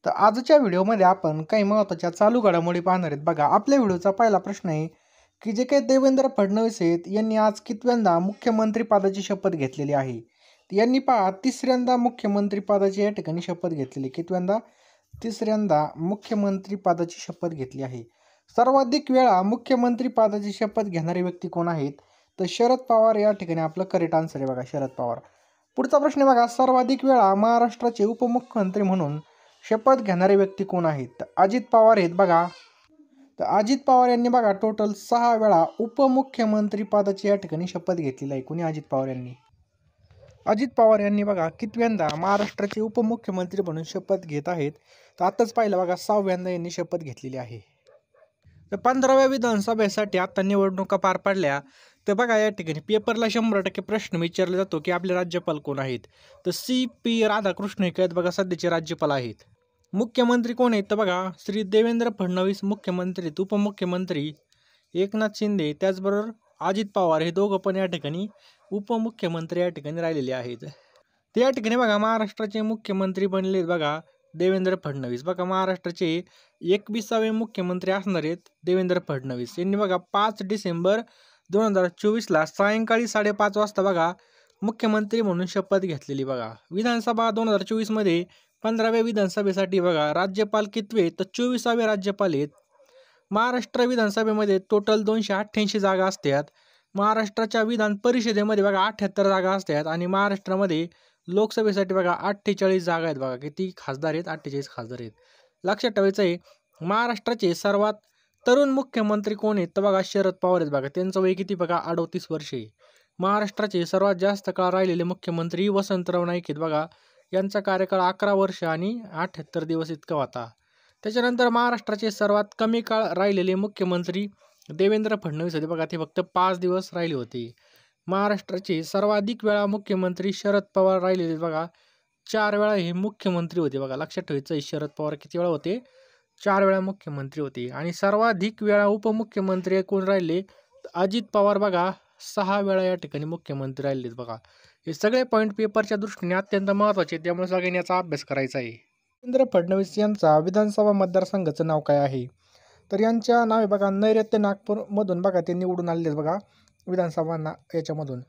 तर आजच्या व्हिडिओमध्ये आपण काही महत्त्वाच्या चालू घडामोडी पाहणार आहेत. बघा, आपल्या व्हिडिओचा पहिला प्रश्न आहे की जे काही देवेंद्र फडणवीस आहेत यांनी आज कितव्यांदा मुख्यमंत्री पदाची शपथ घेतलेली आहे. यांनी पहा तिसऱ्यांदा मुख्यमंत्री पदाची या ठिकाणी शपथ घेतलेली. कितव्यांदा? तिसऱ्यांदा मुख्यमंत्री पदाची शपथ घेतली आहे. सर्वाधिक वेळा मुख्यमंत्री पदाची शपथ घेणारे व्यक्ती कोण आहेत? तर शरद पवार या ठिकाणी आपलं करेक्ट आन्सर आहे. बघा, शरद पवार. पुढचा प्रश्न आहे बघा, सर्वाधिक वेळा महाराष्ट्राचे उपमुख्यमंत्री म्हणून शपथ घेणारे व्यक्ती कोण आहेत? तर अजित पवार आहेत. बघा, तर अजित पवार यांनी बघा टोटल 6 वेळा उपमुख्यमंत्री पदाची या ठिकाणी शपथ घेतलेली आहे. कोणी? अजित पवार यांनी. अजित पवार यांनी बघा कितव्यांदा महाराष्ट्राचे उपमुख्यमंत्री म्हणून शपथ घेत आहेत? तर आताच पाहिलं बघा, 6व्यांदा यांनी शपथ घेतलेली आहे. तर 15व्या विधानसभेसाठी आता निवडणुका पार पडल्या. तर बघा या ठिकाणी पेपरला 100% प्रश्न विचारला जातो की आपले राज्यपाल कोण आहेत? तर CP राधाकृष्ण हे बघा सध्याचे राज्यपाल आहेत. मुख्यमंत्री कोण आहेत? तर बघा श्री देवेंद्र फडणवीस मुख्यमंत्री, उपमुख्यमंत्री एकनाथ शिंदे, त्याचबरोबर अजित पवार हे दोघं पण या ठिकाणी उपमुख्यमंत्री या ठिकाणी राहिलेले आहेत. तर या ठिकाणी बघा महाराष्ट्राचे मुख्यमंत्री बनले बघा देवेंद्र फडणवीस. बघा महाराष्ट्राचे 21वे मुख्यमंत्री असणार आहेत देवेंद्र फडणवीस. यांनी बघा 5 डिसेंबर 2024ला सायंकाळी 5:30 वाजता बघा मुख्यमंत्री म्हणून शपथ घेतलेली. बघा विधानसभा 2024मध्ये 15व्या विधानसभेसाठी बघा राज्यपाल कितवे? तर 24वे राज्यपाल आहेत. महाराष्ट्र विधानसभेमध्ये टोटल 288 जागा असतात. महाराष्ट्राच्या विधान परिषदेमध्ये बघा 78 जागा असतात आणि महाराष्ट्रामध्ये लोकसभेसाठी बघा 48 जागा आहेत. बघा किती खासदार आहेत? 48 खासदार आहेत. लक्षात ठेवायचं आहे महाराष्ट्राचे सर्वात तरुण मुख्यमंत्री कोण आहेत? तर बघा शरद पवार आहेत. बघा त्यांचं वय किती? बघा 38 वर्षे. महाराष्ट्राचे सर्वात जास्त काळ राहिलेले मुख्यमंत्री वसंतराव नाईक आहेत. बघा यांचा कार्यकाळ 11 वर्ष आणि 78 दिवस इतका होता. त्याच्यानंतर महाराष्ट्राचे सर्वात कमी काळ राहिलेले मुख्यमंत्री देवेंद्र फडणवीस होते. बघा ते फक्त 5 दिवस राहिले होते. महाराष्ट्राचे सर्वाधिक वेळा मुख्यमंत्री शरद पवार राहिलेले. बघा 4 वेळा हे मुख्यमंत्री होते. बघा लक्षात ठेवायचं शरद पवार किती वेळा होते? 4 वेळा मुख्यमंत्री होते. आणि सर्वाधिक वेळा उपमुख्यमंत्री कोण राहिले? अजित पवार बघा 6 वेळा या ठिकाणी मुख्यमंत्री राहिलेत. बघा हे सगळे पॉईंट पेपरच्या दृष्टीने अत्यंत महत्त्वाचे, त्यामुळे सगळ्यांनी याचा अभ्यास करायचा आहे. देवेंद्र फडणवीस यांचा विधानसभा मतदारसंघाचं नाव काय आहे? तर यांच्या नावे बघा नैऋत्य नागपूरमधून बघा ते निवडून आलेले बघा विधानसभा याच्यामधून.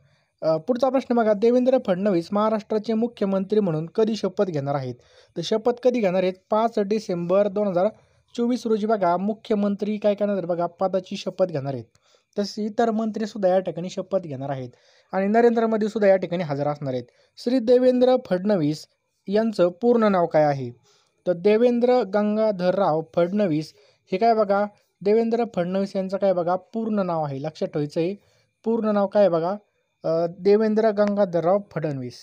पुढचा प्रश्न बघा, देवेंद्र फडणवीस महाराष्ट्राचे मुख्यमंत्री म्हणून कधी शपथ घेणार आहेत? तर शपथ कधी घेणार आहेत? 5 डिसेंबर 2024 रोजी बघा मुख्यमंत्री काय करणार आहेत? बघा पदाची शपथ घेणार आहेत. तसे इतर मंत्री सुद्धा या ठिकाणी शपथ घेणार आहेत आणि नरेंद्र मोदी सुद्धा या ठिकाणी हजर असणार आहेत. श्री देवेंद्र फडणवीस यांचं पूर्ण नाव काय आहे? तर देवेंद्र गंगाधरराव फडणवीस हे काय बघा देवेंद्र फडणवीस यांचं काय बघा पूर्ण नाव आहे. लक्षात ठेवायचं आहे पूर्ण नाव काय बघा देवेंद्र गंगाधरराव फडणवीस.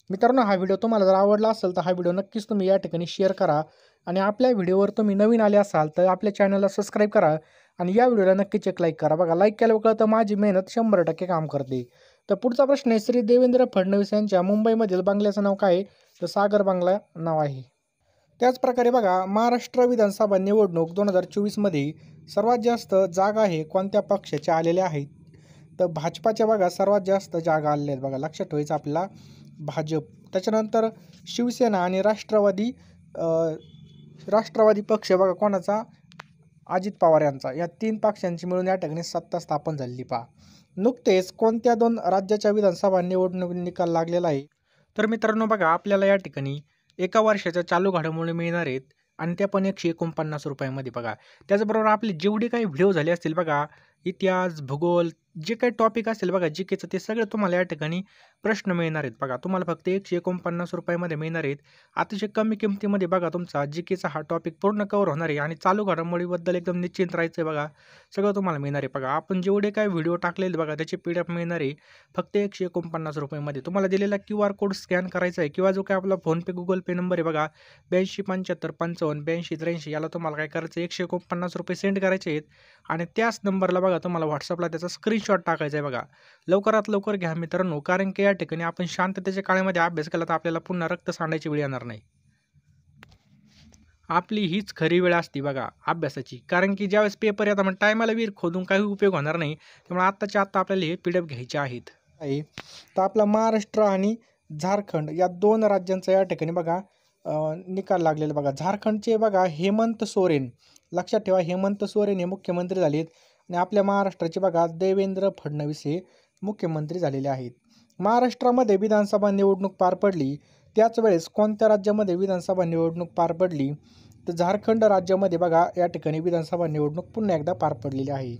मित्रांनो हा व्हिडिओ तुम्हाला जर आवडला असेल तर हा व्हिडिओ नक्कीच तुम्ही या ठिकाणी शेअर करा आणि आपल्या व्हिडिओवर तुम्ही नवीन आले असाल तर आपल्या चॅनलला सबस्क्राईब करा आणि या व्हिडिओला नक्कीच एक लाईक करा. बघा लाईक केल्यावर तर माझी मेहनत 100% काम करते. तर पुढचा प्रश्न आहे, श्री देवेंद्र फडणवीस यांच्या मुंबईमधील बंगल्याचं नाव काय आहे? तर सागर बंगला नाव आहे. त्याचप्रकारे बघा महाराष्ट्र विधानसभा निवडणूक 2024मध्ये सर्वात जास्त जागा हे कोणत्या पक्षाच्या आलेल्या आहेत? तर भाजपाच्या बघा सर्वात जास्त जागा आलेल्या आहेत. बघा लक्षात ठेवायचं आपल्याला भाजप. त्याच्यानंतर शिवसेना आणि राष्ट्रवादी पक्ष बघा कोणाचा? अजित पवार यांचा. या 3 पक्षांची मिळून या ठिकाणी सत्ता स्थापन झालेली. पहा नुकतेच कोणत्या 2 राज्याच्या विधानसभा निवडणूक निकाल लागलेला आहे? तर मित्रांनो बघा आपल्याला या ठिकाणी एका वर्षाच्या चालू घडामोडी मिळणार आहेत आणि त्या पण 149 रुपयामध्ये. बघा त्याचबरोबर आपले जेवढे काही व्हिडिओ झाले असतील बघा इतिहास, भूगोल, जे काही टॉपिक असेल बघा जीकेचं ते सगळं तुम्हाला या ठिकाणी प्रश्न मिळणार आहेत. बघा तुम्हाला फक्त 149 रुपयामध्ये मिळणार आहेत. अतिशय कमी किमतीमध्ये बघा तुमचा जीकेचा हा टॉपिक पूर्ण कव्हर होणार आहे आणि चालू घडामोडीबद्दल एकदम निश्चिंत राहायचं आहे. बघा सगळं तुम्हाला मिळणार आहे. बघा आपण जेवढे काही व्हिडिओ टाकलेले बघा त्याचे PDF मिळणार आहे फक्त 149 रुपयामध्ये. तुम्हाला दिलेला QR कोड स्कॅन करायचा आहे किंवा जो काय आपला फोनपे गुगल पे नंबर आहे बघा 82 75 55 82 83 याला तुम्हाला काय करायचं 149 रुपये सेंड करायचे आहेत आणि त्याच नंबरला बघा तुम्हाला व्हॉट्सअपला त्याचा स्क्रीनशॉट टाकायचा आहे. बघा लवकरात लवकर घ्या मित्रांनो, कारण की या ठिकाणी आपण शांततेच्या काळामध्ये अभ्यास केला तर आपल्याला पुन्हा रक्त सांडायची वेळ येणार नाही. आपली हीच खरी वेळ असते बघा अभ्यासाची, कारण की ज्यावेळेस पेपर येतात मग टायमाला विहीर खोदून काही उपयोग होणार नाही. त्यामुळे आत्ताच्या आत्ता आपल्याला हे PDF घ्यायचे आहेत. तर आपला महाराष्ट्र आणि झारखंड या 2 राज्यांचा या ठिकाणी बघा निकाल लागलेला बघा. झारखंडचे बघा हेमंत सोरेन, लक्षात ठेवा हेमंत सोरेन हे मुख्यमंत्री झालेत आणि आपल्या महाराष्ट्राचे बघा देवेंद्र फडणवीस हे मुख्यमंत्री झालेले आहेत. महाराष्ट्रामध्ये विधानसभा निवडणूक पार पडली, त्याच वेळेस कोणत्या राज्यामध्ये विधानसभा निवडणूक पार पडली? तर झारखंड राज्यामध्ये बघा या ठिकाणी विधानसभा निवडणूक पुन्हा एकदा पार पडलेली आहे.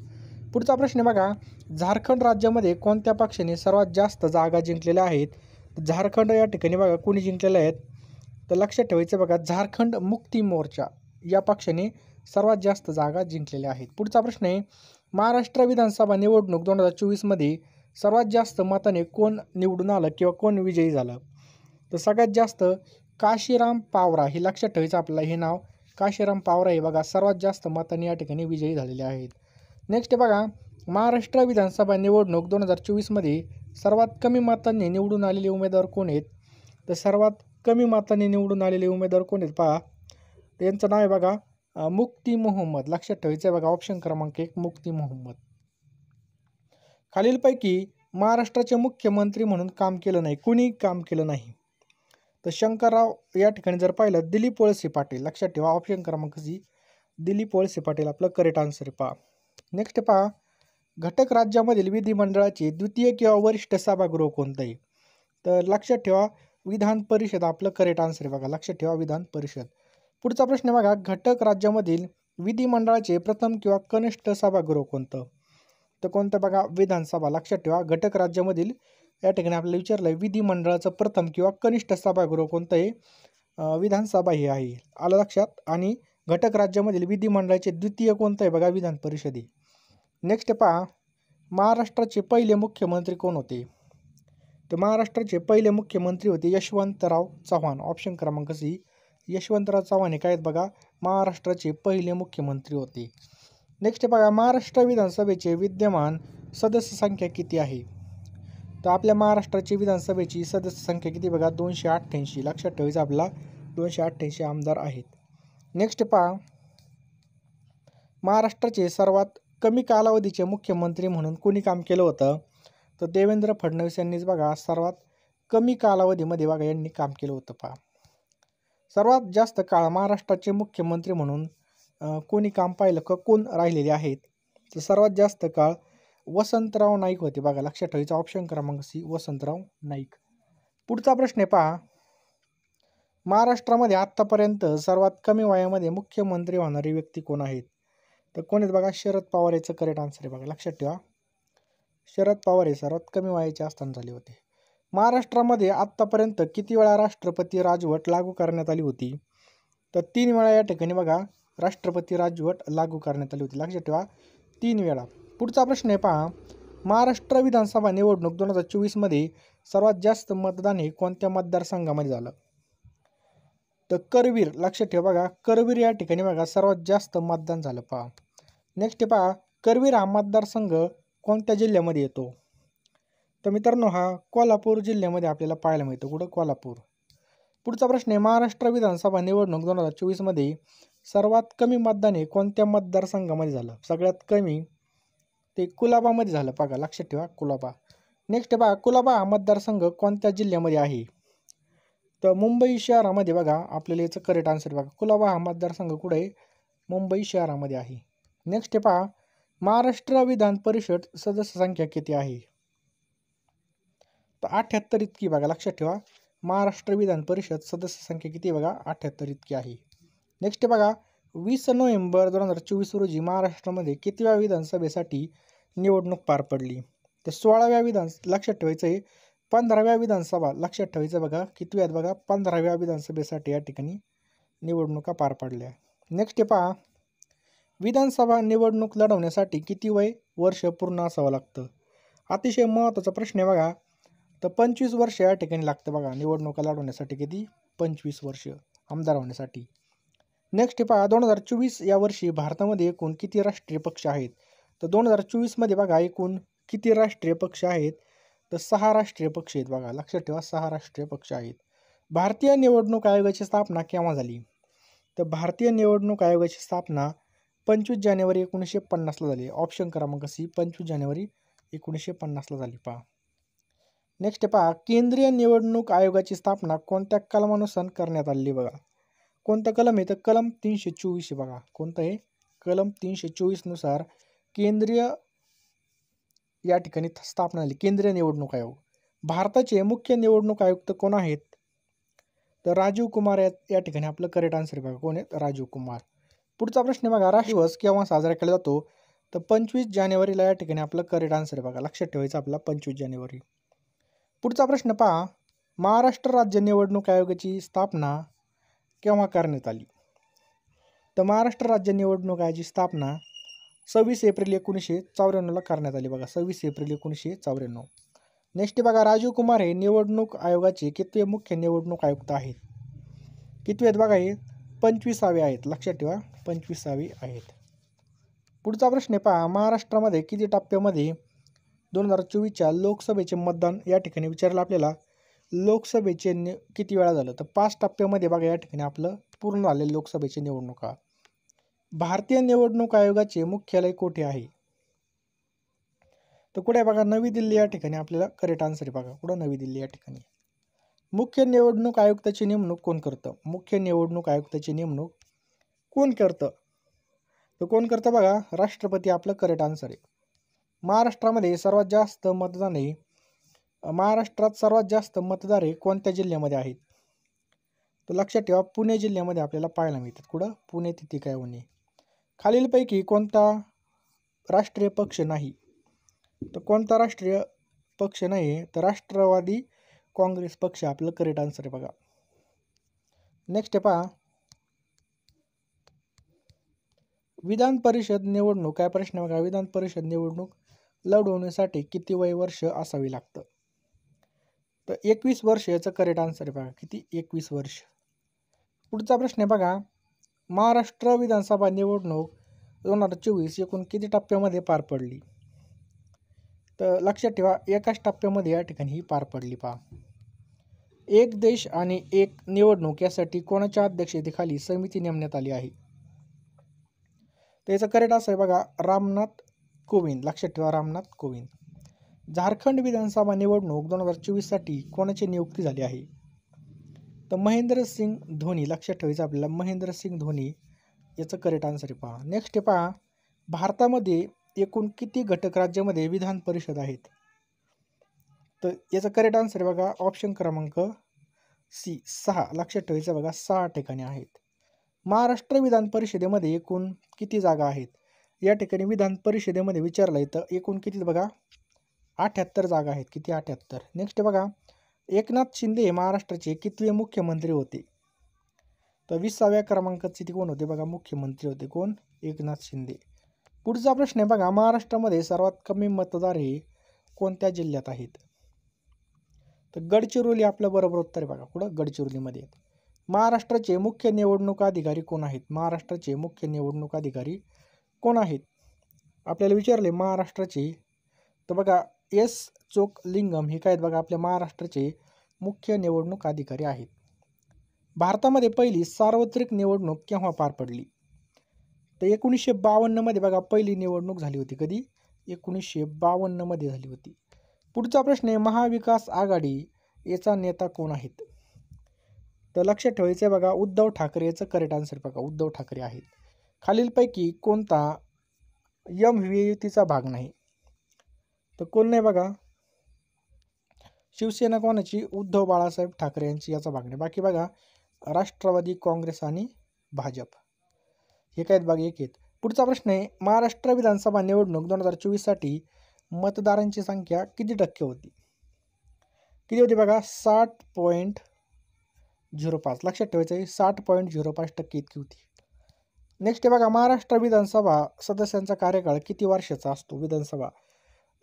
पुढचा प्रश्न बघा, झारखंड राज्यामध्ये कोणत्या पक्षाने सर्वात जास्त जागा जिंकलेल्या आहेत? झारखंड या ठिकाणी बघा कोणी जिंकलेल्या आहेत? तर लक्षात ठेवायचं बघा, झारखंड मुक्ती मोर्चा या पक्षाने सर्वात जास्त जागा जिंकलेल्या आहेत. पुढचा प्रश्न आहे, महाराष्ट्र विधानसभा निवडणूक 2024मध्ये सर्वात जास्त मताने कोण निवडून आलं किंवा कोण विजयी झालं? तर सगळ्यात जास्त काशीराम पावरा, हे लक्षात ठेवायचं आपल्याला, हे नाव काशीराम पावरा हे बघा सर्वात जास्त मताने या ठिकाणी विजयी झालेले आहेत. नेक्स्ट बघा, महाराष्ट्र विधानसभा निवडणूक 2024मध्ये सर्वात कमी मतांनी निवडून आलेले उमेदवार कोण आहेत? तर सर्वात कमी मतांनी निवडून आलेले उमेदवार कोण आहेत पहा, त्यांचं नाव आहे बघा मुफ्ती मोहम्मद. लक्षात ठेवायचं आहे बघा, ऑप्शन क्रमांक 1 मुफ्ती मोहम्मद. खालीलपैकी महाराष्ट्राचे मुख्यमंत्री म्हणून काम केलं नाही, कुणी काम केलं नाही? तर शंकरराव या ठिकाणी जर पाहिलं दिलीप वळसे पाटील. लक्षात ठेवा ऑप्शन क्रमांक सी दिलीप वळसे पाटील आपलं करेक्ट आन्सर आहे पहा. नेक्स्ट पहा, घटक राज्यामधील विधिमंडळाचे द्वितीय किंवा वरिष्ठ सभागृह कोणतं आहे? तर लक्षात ठेवा विधान परिषद आपलं करेक्ट आन्सर आहे बघा. लक्षात ठेवा विधान परिषद. पुढचा प्रश्न बघा, घटक राज्यामधील विधिमंडळाचे प्रथम किंवा कनिष्ठ सभागृह कोणतं? तर कोणतं बघा, विधानसभा. लक्षात ठेवा घटक राज्यामधील या ठिकाणी आपल्याला विचारलं आहे विधिमंडळाचं प्रथम किंवा कनिष्ठ सभागृह कोणतं आहे? विधानसभा हे आहे. आलं लक्षात. आणि घटक राज्यामधील विधिमंडळाचे द्वितीय कोणतं आहे बघा, विधान परिषद आहे. नेक्स्ट पहा, महाराष्ट्राचे पहिले मुख्यमंत्री कोण होते? तर महाराष्ट्राचे पहिले मुख्यमंत्री होते यशवंतराव चव्हाण. ऑप्शन क्रमांक सी यशवंतराव चव्हाण हे काय आहेत बघा, महाराष्ट्राचे पहिले मुख्यमंत्री होते. नेक्स्ट बघा, महाराष्ट्र विधानसभेचे विद्यमान सदस्य संख्या किती आहे? तर आपल्या महाराष्ट्राची विधानसभेची सदस्य संख्या किती बघा, 288. लक्षात ठेवायचं आपला 288 आमदार आहेत. नेक्स्ट पहा, महाराष्ट्राचे सर्वात कमी कालावधीचे मुख्यमंत्री म्हणून कोणी काम केलं होतं? तर देवेंद्र फडणवीस यांनीच बघा सर्वात कमी कालावधीमध्ये बघा यांनी काम केलं होतं पहा. सर्वात जास्त काळ महाराष्ट्राचे मुख्यमंत्री म्हणून कोणी काम पाहिलं का कोण राहिलेले आहेत? तर सर्वात जास्त काळ वसंतराव नाईक होते बघा. लक्षात ठेवायचं ऑप्शन क्रमांक सी वसंतराव नाईक. पुढचा प्रश्न आहे पहा, महाराष्ट्रामध्ये आत्तापर्यंत सर्वात कमी वयामध्ये मुख्यमंत्री होणारी व्यक्ती कोण आहेत? तर कोण आहेत बघा, शरद पवार याचं करेक्ट आन्सर आहे बघा. लक्षात ठेवा शरद पवार हे सर्वात कमी वयाचे असताना झाले होते. महाराष्ट्रामध्ये आत्तापर्यंत किती वेळा राष्ट्रपती राजवट लागू करण्यात आली होती? तर 3 वेळा या ठिकाणी बघा राष्ट्रपती राजवट लागू करण्यात आली होती. लक्षात ठेवा 3 वेळा. पुढचा प्रश्न आहे पहा, महाराष्ट्र विधानसभा निवडणूक 2024मध्ये सर्वात जास्त मतदान हे कोणत्या मतदारसंघामध्ये झालं? तर करवीर. लक्षात ठेवा बघा करवीर या ठिकाणी बघा सर्वात जास्त मतदान झालं पहा. नेक्स्ट पहा, करवीर हा मतदारसंघ कोणत्या जिल्ह्यामध्ये येतो? तर मित्रांनो हा कोल्हापूर जिल्ह्यामध्ये आपल्याला पाहायला मिळतो. कुठं? कोल्हापूर. पुढचा प्रश्न आहे, महाराष्ट्र विधानसभा निवडणूक 2024मध्ये सर्वात कमी मतदान हे कोणत्या मतदारसंघामध्ये झालं? सगळ्यात कमी ते कुलाबामध्ये झालं बघा. लक्षात ठेवा कुलाबा. नेक्स्ट बघा, कुलाबा हा मतदारसंघ कोणत्या जिल्ह्यामध्ये आहे? तर मुंबई शहरामध्ये बघा आपल्याला याचं करेक्ट आन्सर बघा. कुलाबा हा मतदारसंघ कुठे आहे? मुंबई शहरामध्ये आहे. नेक्स्ट पहा, महाराष्ट्र विधान परिषद सदस्य संख्या किती आहे? तर 78 इतकी बघा. लक्षात ठेवा महाराष्ट्र विधान परिषद सदस्य संख्या किती बघा, 78 इतकी आहे. नेक्स्ट बघा, 20 नोव्हेंबर 2024 रोजी महाराष्ट्रामध्ये कितव्या विधानसभेसाठी निवडणूक पार पडली? तर 16व्या लक्षात ठेवायचं आहे 15व्या विधानसभा. लक्षात ठेवायचं बघा कितव्या आहेत बघा, 15व्या विधानसभेसाठी या ठिकाणी निवडणुका पार पडल्या. नेक्स्ट पहा, विधानसभा निवडणूक लढवण्यासाठी किती वर्ष पूर्ण असावं लागतं? अतिशय महत्त्वाचा प्रश्न आहे बघा. तर 25 वर्ष या ठिकाणी लागतं बघा निवडणुका लढवण्यासाठी. किती? 25 वर्ष आमदार होण्यासाठी. नेक्स्ट पहा, 2024 या वर्षी भारतामध्ये एकूण किती राष्ट्रीय पक्ष आहेत? तर 2024मध्ये बघा एकूण किती राष्ट्रीय पक्ष आहेत? तर 6 राष्ट्रीय पक्ष आहेत बघा. लक्षात ठेवा 6 राष्ट्रीय पक्ष आहेत. भारतीय निवडणूक आयोगाची स्थापना केव्हा झाली? तर भारतीय निवडणूक आयोगाची स्थापना 25 जानेवारी 1950ला झाली. ऑप्शन क्रमांक सी 25 जानेवारी 1950ला झाली पहा. नेक्स्ट पहा, केंद्रीय निवडणूक आयोगाची स्थापना कोणत्या कलमानुसार करण्यात आली बघा. कोणतं कलम आहे तर कलम 324 बघा. कोणतं आहे? कलम 324 नुसार केंद्रीय या ठिकाणी स्थापना झाली, केंद्रीय निवडणूक आयोग. भारताचे मुख्य निवडणूक आयुक्त कोण आहेत तर राजीव कुमार या ठिकाणी आपलं करेक्ट आन्सर बघा. कोण आहेत? राजीव कुमार. पुढचा प्रश्न बघा, राष्ट्र दिवस केव्हा साजरा केला जातो तर 25 जानेवारीला या ठिकाणी आपलं करेक्ट आन्सर बघा. लक्षात ठेवायचं आपला 25 जानेवारी. पुढचा प्रश्न पहा, महाराष्ट्र राज्य निवडणूक आयोगाची स्थापना केव्हा करण्यात आली तर महाराष्ट्र राज्य निवडणूक आयोगाची स्थापना 26 एप्रिल 1994ला करण्यात आली बघा. 26 एप्रिल 1994. नेक्स्ट बघा, राजीव कुमार हे निवडणूक आयोगाचे कितवे मुख्य निवडणूक आयुक्त आहेत? कितवे आहेत बघा हे? 25वे आहेत. लक्षात ठेवा 25वे आहेत. पुढचा प्रश्न पहा, महाराष्ट्रामध्ये किती टप्प्यामध्ये 2024च्या लोकसभेचे मतदान या ठिकाणी विचारलं आपल्याला. लोकसभेचे किती वेळा झालं तर 5 टप्प्यामध्ये बघा या ठिकाणी आपलं पूर्ण झाले लोकसभेची निवडणुका. भारतीय निवडणूक आयोगाचे मुख्यालय कोठे आहे तर कुठे बघा? नवी दिल्ली या ठिकाणी आपल्याला करेक्ट आन्सर आहे बघा. कुठं? नवी दिल्ली या ठिकाणी. मुख्य निवडणूक आयुक्ताची नेमणूक कोण करतं? मुख्य निवडणूक आयुक्ताची नेमणूक कोण करतं तर कोण करतं बघा? राष्ट्रपती आपलं करेक्ट आन्सर आहे. महाराष्ट्रामध्ये सर्वात जास्त मतदान आहे, महाराष्ट्रात सर्वात जास्त मतदार कोणत्या जिल्ह्यामध्ये आहेत तर लक्षात ठेवा पुणे जिल्ह्यामध्ये आपल्याला पाहायला मिळतात. कुठं? पुणे तिथे काय होणे. खालीलपैकी कोणता राष्ट्रीय पक्ष नाही तर कोणता राष्ट्रीय पक्ष नाही तर राष्ट्रवादी काँग्रेस पक्ष आपलं करेक्ट आन्सर आहे बघा. नेक्स्ट पहा, विधान परिषद निवडणूक काय प्रश्न बघा. विधान परिषद निवडणूक लढवण्यासाठी किती वय वर्ष असावी लागतं तर 21 वर्ष याचं करेक्ट आन्सर आहे बघा. किती? 21 वर्ष. पुढचा प्रश्न आहे बघा, महाराष्ट्र विधानसभा निवडणूक 2024 एकूण किती टप्प्यामध्ये पार पडली तर लक्षात ठेवा एकाच टप्प्यामध्ये या ठिकाणी ही पार पडली. पहा, एक देश आणि एक निवडणूक यासाठी कोणाच्या अध्यक्षतेखाली समिती नेमण्यात आली आहे त्याचं करेक्ट असं आहे बघा, रामनाथ कोविंद. लक्षात ठेवा रामनाथ कोविंद. झारखंड विधानसभा निवडणूक 2024 साठी कोणाची नियुक्ती झाली आहे तर महेंद्र सिंग धोनी. लक्षात ठेवायचं आपल्याला महेंद्र सिंग धोनी याचं करेक्ट आन्सर आहे. पहा, नेक्स्ट पहा, भारतामध्ये एकूण किती घटक राज्यामध्ये विधान परिषद आहेत तर याचं करेक्ट आन्सर आहे बघा ऑप्शन क्रमांक सी 6. लक्षात ठेवायचं बघा 6 ठिकाणी आहेत. महाराष्ट्र विधान परिषदेमध्ये एकूण किती जागा आहेत या ठिकाणी विधान परिषदेमध्ये विचारलं येतं. एकूण किती बघा 78 जागा आहेत. किती? 78. नेक्स्ट बघा, एकनाथ शिंदे हे महाराष्ट्राचे कितवे मुख्यमंत्री होते तर 20व्या क्रमांकाचे ते कोण होते बघा? मुख्यमंत्री होते. कोण? एकनाथ शिंदे. पुढचा प्रश्न आहे बघा, महाराष्ट्रामध्ये सर्वात कमी मतदार हे कोणत्या जिल्ह्यात आहेत तर गडचिरोली आपलं बरोबर उत्तर आहे बघा. कुठं? गडचिरोलीमध्ये. महाराष्ट्राचे मुख्य निवडणूक अधिकारी कोण आहेत? महाराष्ट्राचे मुख्य निवडणूक अधिकारी कोण आहेत आपल्याला विचारले महाराष्ट्राचे तर बघा एस चोकलिंगम हे काय आहेत बघा आपल्या महाराष्ट्राचे मुख्य निवडणूक अधिकारी आहेत. भारतामध्ये पहिली सार्वत्रिक निवडणूक केव्हा पार पडली तर 1952 मध्ये बघा पहिली निवडणूक झाली होती. कधी? 1952 मध्ये झाली होती. पुढचा प्रश्न आहे, महाविकास आघाडी याचा नेता कोण आहेत तर लक्षात ठेवायचं आहे बघा उद्धव ठाकरे याचं करेक्ट आन्सर बघा. उद्धव ठाकरे आहेत. खालीलपैकी कोणता युतीचा भाग नाही तर कोण नाही बघा? शिवसेना कोणाची? उद्धव बाळासाहेब ठाकरे यांची याचा भाग नाही. बाकी बघा राष्ट्रवादी काँग्रेस आणि भाजप हे काय बघा एक आहेत. पुढचा प्रश्न आहे, महाराष्ट्र विधानसभा निवडणूक 2024 साठी मतदारांची संख्या किती टक्के होती? किती होती बघा? 60.05. लक्षात ठेवायचं आहे 60.05% इतकी होती. नेक्स्ट बघा, महाराष्ट्र विधानसभा सदस्यांचा कार्यकाळ किती वर्षाचा असतो? विधानसभा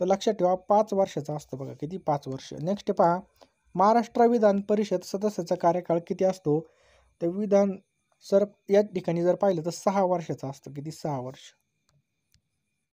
तर लक्षात ठेवा 5 वर्षाचा असतो बघा. किती? 5 वर्ष. नेक्स्ट पहा, महाराष्ट्र विधान परिषद सदस्याचा कार्यकाळ किती असतो तर या ठिकाणी जर पाहिलं तर 6 वर्षाचा असतो. किती? 6 वर्ष.